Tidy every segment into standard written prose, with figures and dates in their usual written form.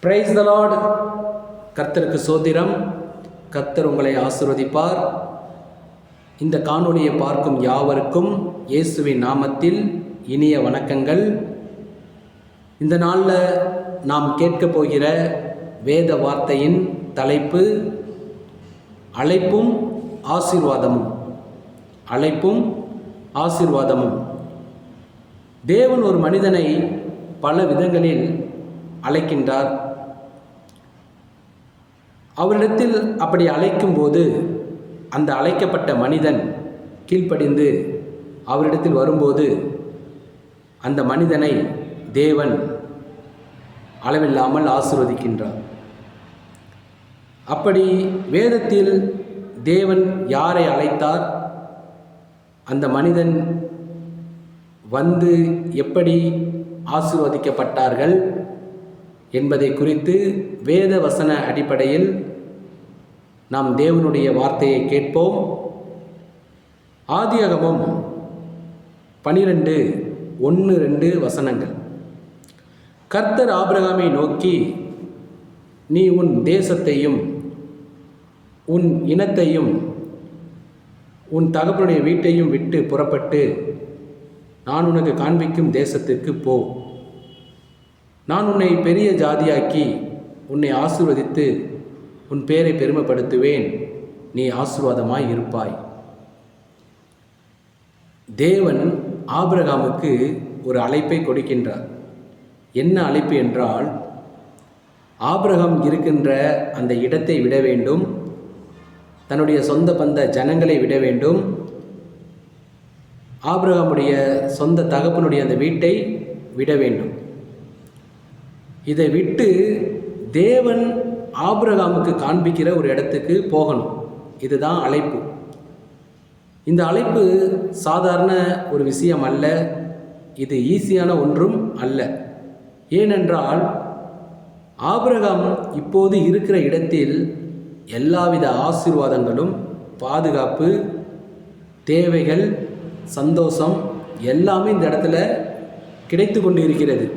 Praise the Lord. கர்த்தருக்கு சோத்திரம். கர்த்தர் உங்களை ஆசீர்வதிப்பார். இந்த காணொளியை பார்க்கும் யாவருக்கும் இயேசுவின் நாமத்தில் இனிய வணக்கங்கள். இந்த நாளில் நாம் கேட்கப் போகிற வேத வார்த்தையின் தலைப்பு அழைப்பும் ஆசீர்வாதமும். அழைப்பும் ஆசீர்வாதமும். தேவன் ஒரு மனிதனை பல விதங்களில் அழைக்கின்றார். அவரிடத்தில் அப்படி அழைக்கும்போது அந்த அழைக்கப்பட்ட மனிதன் கீழ்ப்படிந்து அவரிடத்தில் வரும்போது அந்த மனிதனை தேவன் அளவில்லாமல் ஆசீர்வதிக்கின்றார். அப்படி வேதத்தில் தேவன் யாரை அழைத்தார், அந்த மனிதன் வந்து எப்படி ஆசீர்வதிக்கப்பட்டார்கள் என்பதை குறித்து வேத வசன அடிப்படையில் நாம் தேவனுடைய வார்த்தையை கேட்போம். ஆதியாகமம் 12:1-2 வசனங்கள். கர்த்தர் ஆபிரகாமை நோக்கி, நீ உன் தேசத்தையும் உன் இனத்தையும் உன் தகப்பனுடைய வீட்டையும் விட்டு புறப்பட்டு நான் உனக்கு காண்பிக்கும் தேசத்திற்கு போ. நான் உன்னை பெரிய ஜாதியாக்கி உன்னை ஆசீர்வதித்து உன் பேரை பெருமைப்படுத்துவேன். நீ ஆசீர்வாதமாய் இருப்பாய். தேவன் ஆபிரகாமுக்கு ஒரு அழைப்பை கொடுக்கின்றார். என்ன அழைப்பு என்றால், ஆபிரகாம் இருக்கின்ற அந்த இடத்தை விட வேண்டும், தன்னுடைய சொந்த பந்த ஜனங்களை விட வேண்டும், ஆபிரகாமுடைய சொந்த தகப்பனுடைய அந்த வீட்டை விட வேண்டும். இதை விட்டு தேவன் ஆபிரகாமுக்கு காண்பிக்கிற ஒரு இடத்துக்கு போகணும். இதுதான் அழைப்பு. இந்த அழைப்பு சாதாரண ஒரு விஷயம் அல்ல. இது ஈஸியான ஒன்றும் அல்ல. ஏனென்றால் ஆபிரகாம் இப்போது இருக்கிற இடத்தில் எல்லாவித ஆசீர்வாதங்களும், பாதுகாப்பு, தேவைகள், சந்தோஷம் எல்லாமே இந்த இடத்துல கிடைத்து கொண்டு இருக்கிறது.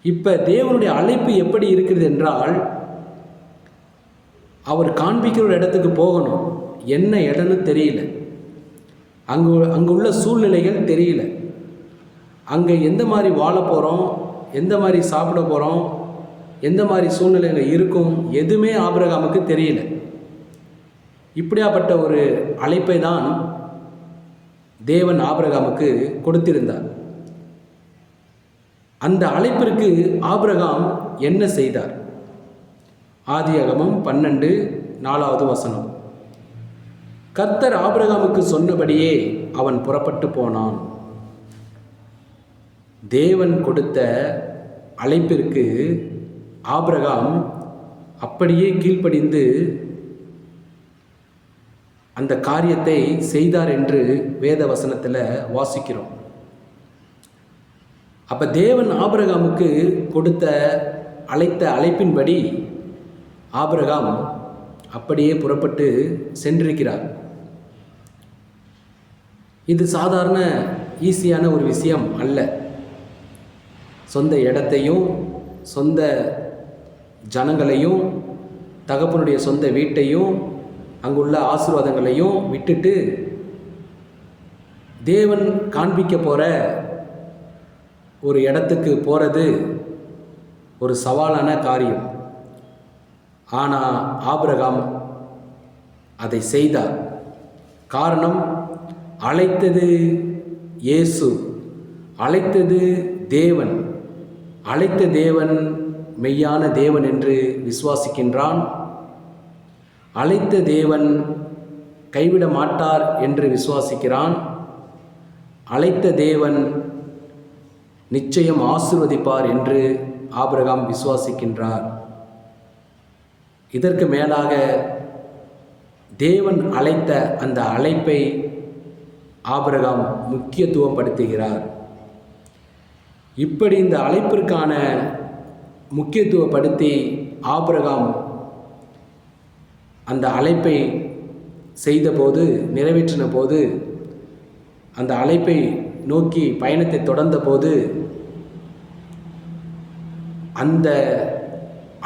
இப்போ தேவனுடைய அழைப்பு எப்படி இருக்குது என்றால், அவர் காண்பிக்கிற ஒரு இடத்துக்கு போகணும். என்ன இடம்னு தெரியல, அங்கே உள்ள சூழ்நிலைகள் தெரியல, அங்கே எந்த மாதிரி வாழ போகிறோம், எந்த மாதிரி சாப்பிட போகிறோம், எந்த மாதிரி சூழ்நிலைகள் இருக்கும், எதுவுமே ஆபிரகாமுக்கு தெரியல. இப்படியாப்பட்ட ஒரு அழைப்பை தான் தேவன் ஆபிரகாமுக்கு கொடுத்திருந்தார். அந்த அழைப்பிற்கு ஆபிரகாம் என்ன செய்தார்? ஆதியாகமம் 12:4 வசனம். கர்த்தர் ஆபிரகாமுக்கு சொன்னபடியே அவன் புறப்பட்டு போனான். தேவன் கொடுத்த அழைப்பிற்கு ஆபிரகாம் அப்படியே கீழ்ப்படிந்து அந்த காரியத்தை செய்தார் என்று வேத வசனத்தில் வாசிக்கிறோம். அப்போ தேவன் ஆபிரகாமுக்கு கொடுத்த அழைப்பின்படி ஆபிரகாம் அப்படியே புறப்பட்டு சென்றிருக்கிறார். இது சாதாரண ஈஸியான ஒரு விஷயம் அல்ல. சொந்த இடத்தையும் சொந்த ஜனங்களையும் தகப்பனுடைய சொந்த வீட்டையும் அங்குள்ள ஆசீர்வாதங்களையும் விட்டுட்டு தேவன் காண்பிக்க போகிற ஒரு இடத்துக்கு போகிறது ஒரு சவாலான காரியம். ஆனால் ஆபிரகாம் அதை செய்தார். காரணம், அழைத்தது இயேசு, அழைத்தது தேவன். அழைத்த தேவன் மெய்யான தேவன் என்று விசுவாசிக்கின்றான். அழைத்த தேவன் கைவிட மாட்டார் என்று விசுவாசிக்கிறான். அழைத்த தேவன் நிச்சயம் ஆசீர்வதிப்பார் என்று ஆபிரகாம் விசுவாசிக்கின்றார். இதற்கு மேலாக தேவன் அழைத்த அந்த அழைப்பை ஆபிரகாம் முக்கியத்துவப்படுத்துகிறார். இப்படி இந்த அழைப்பிற்கான முக்கியத்துவப்படுத்தி ஆபிரகாம் அந்த அழைப்பை செய்தபோது, நிறைவேற்றின போது, அந்த அழைப்பை நோக்கி பயணத்தை தொடர்ந்த போது அந்த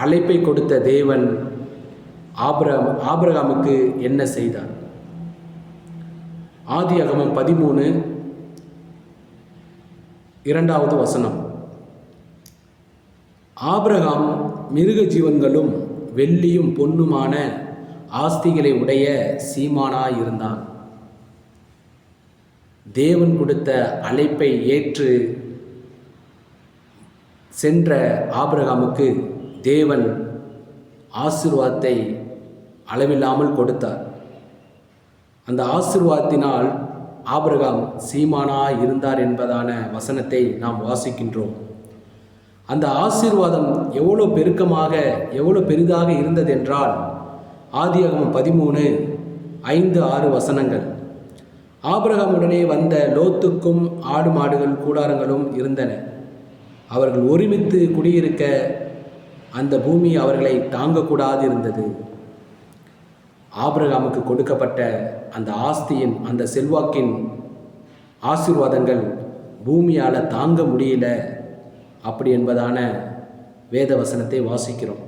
அழைப்பை கொடுத்த தேவன் ஆபிரகாமுக்கு என்ன செய்தார்? ஆதியாகமம் 13:2 ஆபிரகாம் மிருக ஜீவன்களும் வெள்ளியும் பொன்னுமான ஆஸ்திகளை உடைய சீமானாயிருந்தான். தேவன் கொடுத்த அழைப்பை ஏற்று சென்ற ஆபிரகாமுக்கு தேவன் ஆசீர்வாதத்தை அளவில்லாமல் கொடுத்தார். அந்த ஆசீர்வாதத்தினால் ஆபிரகாம் சீமானாய் இருந்தார் என்பதான வசனத்தை நாம் வாசிக்கின்றோம். அந்த ஆசீர்வாதம் எவ்வளோ பெருக்கமாக எவ்வளோ பெரிதாக இருந்ததென்றால் ஆதியாகமம் 13:5-6 ஆபிரகாமுடனே வந்த லோத்துக்கும் ஆடு மாடுகள் கூடாரங்களும் இருந்தன. அவர்கள் ஒருமித்து குடியிருக்க அந்த பூமி அவர்களை தாங்கக்கூடாது இருந்தது. ஆபிரகாமுக்கு கொடுக்கப்பட்ட அந்த ஆஸ்தியின் அந்த செல்வாக்கின் ஆசீர்வாதங்கள் பூமியால் தாங்க முடியல அப்படி என்பதான வேத வசனத்தை வாசிக்கிறோம்.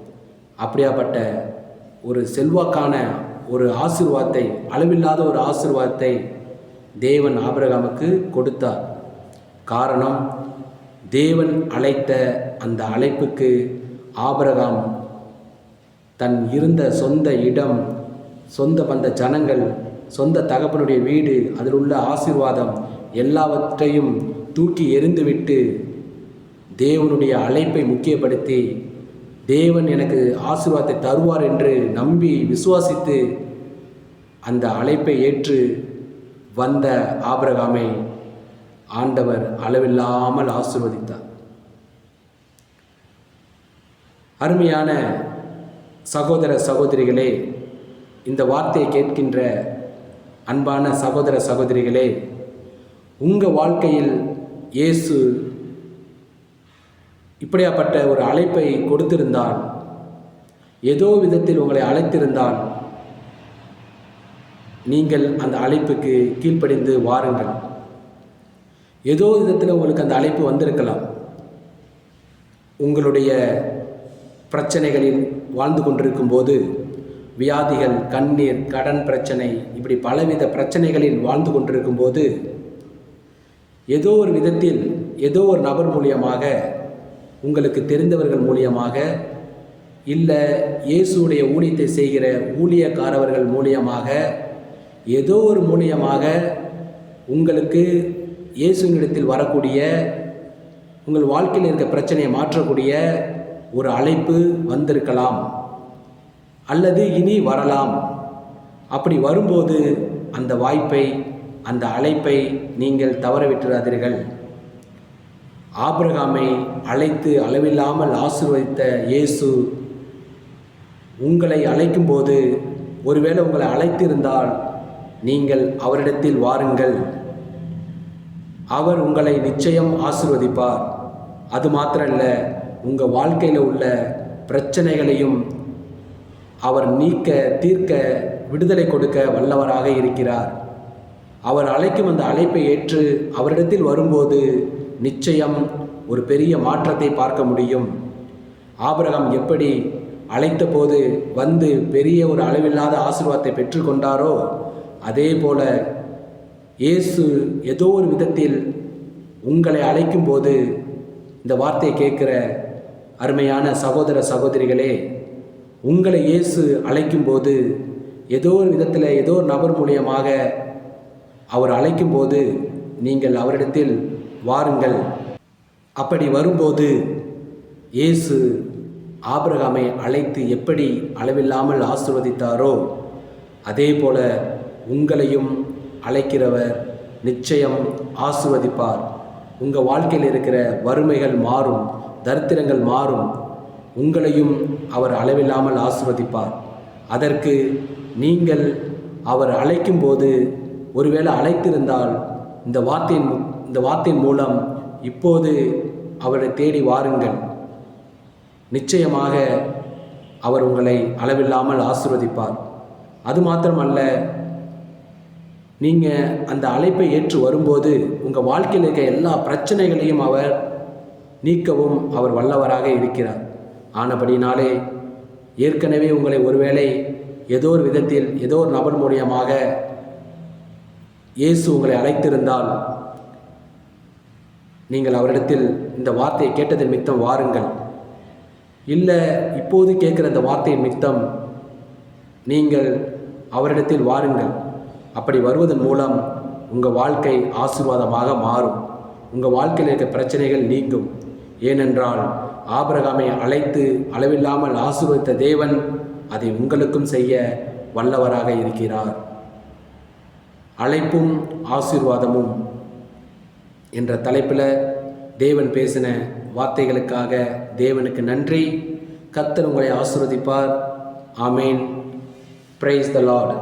அப்படியாப்பட்ட ஒரு செல்வாக்கான ஒரு ஆசீர்வாதத்தை, அளவில்லாத ஒரு ஆசீர்வாதத்தை தேவன் ஆபிரகாமுக்கு கொடுத்தார். காரணம், தேவன் அழைத்த அந்த அழைப்புக்கு ஆபிரகாம் தன் இருந்த சொந்த இடம், சொந்த பந்த ஜனங்கள், சொந்த தகப்பனுடைய வீடு, அதில் உள்ள ஆசீர்வாதம் எல்லாவற்றையும் தூக்கி எறிந்துவிட்டு தேவனுடைய அழைப்பை முக்கியப்படுத்தி தேவன் எனக்கு ஆசீர்வாதத்தை தருவார் என்று நம்பி விசுவாசித்து அந்த அழைப்பை ஏற்று வந்த ஆபிரகாமை ஆண்டவர் அளவில்லாமல் ஆசீர்வதித்தார். அருமையான சகோதர சகோதரிகளே, இந்த வார்த்தையை கேட்கின்ற அன்பான சகோதர சகோதரிகளே, உங்கள் வாழ்க்கையில் இயேசு இப்படியாப்பட்ட ஒரு அழைப்பை கொடுத்திருந்தால், ஏதோ விதத்தில் உங்களை அழைத்திருந்தால், நீங்கள் அந்த அழைப்புக்கு கீழ்ப்படிந்து வாருங்கள். ஏதோ விதத்தில் உங்களுக்கு அந்த அழைப்பு வந்திருக்கலாம். உங்களுடைய பிரச்சனைகளில் வாழ்ந்து கொண்டிருக்கும் போது, வியாதிகள், கண்ணீர், கடன் பிரச்சனை, இப்படி பலவித பிரச்சனைகளில் வாழ்ந்து கொண்டிருக்கும் போது, ஏதோ ஒரு விதத்தில் ஏதோ ஒரு நபர் மூலியமாக, உங்களுக்கு தெரிந்தவர்கள் மூலியமாக, இல்லை இயேசுடைய ஊழியத்தை செய்கிற ஊழியக்காரர்கள் மூலியமாக, ஏதோ ஒரு மூலியமாக உங்களுக்கு இயேசுவினிடத்தில் வரக்கூடிய, உங்கள் வாழ்க்கையில் இருக்க பிரச்சனையை மாற்றக்கூடிய ஒரு அழைப்பு வந்திருக்கலாம், அல்லது இனி வரலாம். அப்படி வரும்போது அந்த வாய்ப்பை, அந்த அழைப்பை நீங்கள் தவற விட்டுறாதீர்கள். ஆபிரகாமை அழைத்து அளவில்லாமல் ஆசீர்வதித்த இயேசு உங்களை அழைக்கும்போது, ஒருவேளை உங்களை அழைத்திருந்தால் நீங்கள் அவரிடத்தில் வாருங்கள். அவர் உங்களை நிச்சயம் ஆசீர்வதிப்பார். அது மாத்திரமல்ல, உங்கள் வாழ்க்கையில் உள்ள பிரச்சனைகளையும் அவர் நீக்க, தீர்க்க, விடுதலை கொடுக்க வல்லவராக இருக்கிறார். அவர் அழைக்கும் அந்த அழைப்பை ஏற்று அவரிடத்தில் வரும்போது நிச்சயம் ஒரு பெரிய மாற்றத்தை பார்க்க முடியும். ஆபிரகாம் எப்படி அழைத்த போது வந்து பெரிய ஒரு அளவில்லாத ஆசீர்வாதத்தை பெற்றுக்கொண்டாரோ, அதே போல இயேசு ஏதோ ஒரு விதத்தில் உங்களை அழைக்கும் போது, இந்த வார்த்தையை கேட்குற அருமையான சகோதர சகோதரிகளே, உங்களை இயேசு அழைக்கும்போது, ஏதோ ஒரு விதத்தில் ஏதோ ஒரு நபர் மூலியமாக அவர் அழைக்கும்போது நீங்கள் அவரிடத்தில் வாருங்கள். அப்படி வரும்போது இயேசு ஆபிரகாமை அழைத்து எப்படி அளவில்லாமல் ஆசீர்வதித்தாரோ, அதே போல உங்களையும் அழைக்கிறவர் நிச்சயம் ஆசீர்வதிப்பார். உங்கள் வாழ்க்கையில் இருக்கிற வறுமைகள் மாறும், தரித்திரங்கள் மாறும். உங்களையும் அவர் அளவில்லாமல் ஆசீர்வதிப்பார். அதற்கு நீங்கள் அவர் அழைக்கும்போது, ஒருவேளை அழைத்திருந்தால் இந்த வார்த்தையின் மூலம் இப்போது அவரை தேடி வாருங்கள். நிச்சயமாக அவர் உங்களை அளவில்லாமல் ஆசீர்வதிப்பார். அது மாத்திரமல்ல, நீங்கள் அந்த அழைப்பை ஏற்று வரும்போது உங்கள் வாழ்க்கையில் இருக்க எல்லா பிரச்சனைகளையும் அவர் நீக்கவும் அவர் வல்லவராக இருக்கிறார். ஆனபடினாலே ஏற்கனவே உங்களை ஒருவேளை ஏதோ ஒரு விதத்தில் ஏதோ ஒரு நபர் மூலியமாக இயேசு உங்களை அழைத்திருந்தால் நீங்கள் அவரிடத்தில் இந்த வார்த்தையை கேட்டதன் மித்தம் வாருங்கள். இல்லை இப்போது கேட்குற இந்த வார்த்தையின் மித்தம் நீங்கள் அவரிடத்தில் வாருங்கள். அப்படி வருவதன் மூலம் உங்கள் வாழ்க்கை ஆசீர்வாதமாக மாறும். உங்கள் வாழ்க்கையில் இருக்க பிரச்சனைகள் நீங்கும். ஏனென்றால் ஆபிரகாமை அழைத்து அளவில்லாமல் ஆசீர்வதித்த தேவன் அதை உங்களுக்கும் செய்ய வல்லவராக இருக்கிறார். அழைப்பும் ஆசீர்வாதமும் என்ற தலைப்பில் தேவன் பேசின வார்த்தைகளுக்காக தேவனுக்கு நன்றி. கர்த்தர் உங்களை ஆசீர்வதிப்பார். ஆமேன். Praise the Lord.